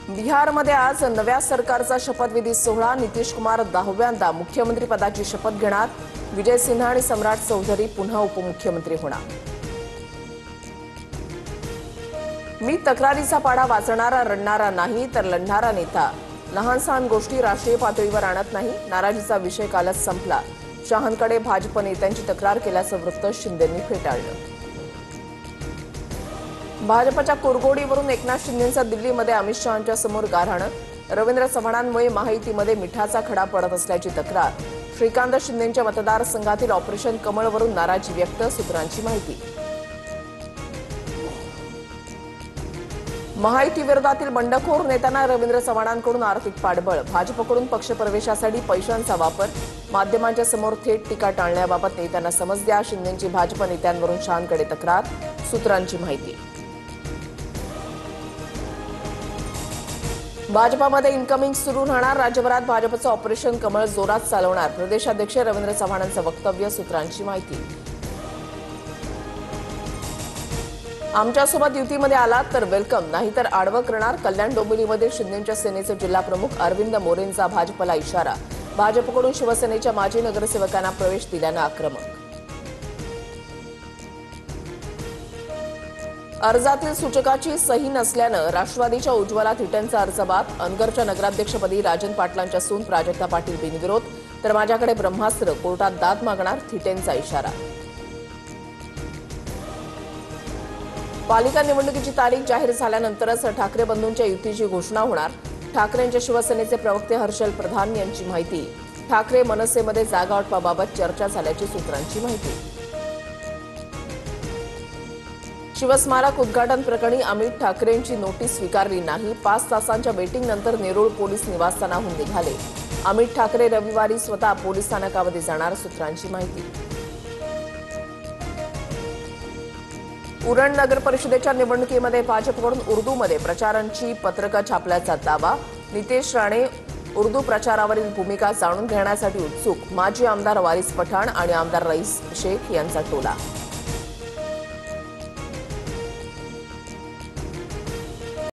बिहारमध्ये आज नव्या सरकारचा शपथविधी सोहळा। नितीश कुमार 10व्यांदा मुख्यमंत्री पदाची शपथ घेणार। विजय सिन्हा आणि सम्राट चौधरी पुन्हा उपमुख्यमंत्री होणार। मी तक्रारीचा पाडा वाचणारा रडणारा नाही तर लढणारा नेता। लहान सहान गोष्टी राष्ट्रीय पातळीवर आणत नाही। नाराजीचा विषय कालच संपला। शहांकडे भाजप नेत्यांची तक्रार केल्याचं वृत्त शिंदेंनी फेटाळलं। भाजपच्या कुरघोडीवरून एकनाथ शिंदेंचा दिल्लीमध्ये अमित शहांच्या समोर गारहाण। रवींद्र चव्हाणांमुळे महायुतीमध्ये मिठाचा खडा पडत असल्याची तक्रार। श्रीकांत शिंदेंच्या मतदारसंघातील ऑपरेशन कमळवरून नाराजी व्यक्त। सूत्रांची माहिती। महायुती विरोधातील बंडखोर नेत्यांना रवींद्र चव्हाणांकडून आर्थिक पाठबळ। भाजपकडून पक्षप्रवेशासाठी पैशांचा वापर। माध्यमांच्या समोर थेट टीका टाळण्याबाबत नेत्यांना समज द्या। शिंदेंची भाजप नेत्यांवरून शहांकडे तक्रार। सूत्रांची माहिती। भाजपामध्ये इनकमिंग सुरू राहणार। राज्यभरात भाजपचं ऑपरेशन कमळ जोरात चालवणार। प्रदेशाध्यक्ष रवींद्र चव्हाणांचं वक्तव्य। सूत्रांची माहिती। आमच्यासोबत युतीमध्ये आलात तर वेलकम, नाहीतर आडवं करणार। कल्याण डोंबिवलीमध्ये शिंदेंच्या सेनेचे जिल्हा प्रमुख अरविंद मोरेंचा भाजपला इशारा। भाजपकडून शिवसेनेच्या माजी नगरसेवकांना प्रवेश दिल्यानं आक्रमक। अर्जातील सूचकाची सही नसल्यानं राष्ट्रवादीच्या उज्ज्वला थिटेंचा अर्ज बाद। अनगरच्या नगराध्यक्षपदी राजन पाटलांच्या सून प्राजक्ता पाटील बिनविरोध, तर माझ्याकडे ब्रह्मास्त्र, कोर्टात दाद मागणार। थिटेंचा इशारा। पालिका निवडणुकीची तारीख जाहीर झाल्यानंतरच ठाकरे बंधूंच्या युतीची घोषणा होणार। ठाकरेंच्या शिवसेनेचे प्रवक्ते हर्षल प्रधान यांची माहिती। ठाकरे मनसेमध्ये जागा वाटपाबाबत चर्चा झाल्याची सूत्रांची माहिती। शिवस्मारक उद्घाटन प्रकरणी अमित ठाकरेंची नोटीस स्वीकारली नाही। 5 तासांच्या वेटिंगनंतर नेरूळ पोलीस निवासस्थानाहून निघाले। अमित ठाकरे रविवारी स्वतः पोलीस स्थानकामध्ये जाणार। सूत्रांची माहिती। उरण नगर परिषदेच्या निवडणुकीमध्ये भाजपकडून उर्दूमध्ये प्रचारांची पत्रकं छापल्याचा दावा। नितेश राणे उर्दू प्रचारावरील भूमिका जाणून घेण्यासाठी उत्सुक। माजी आमदार वारिस पठाण आणि आमदार रईस शेख यांचा टोला।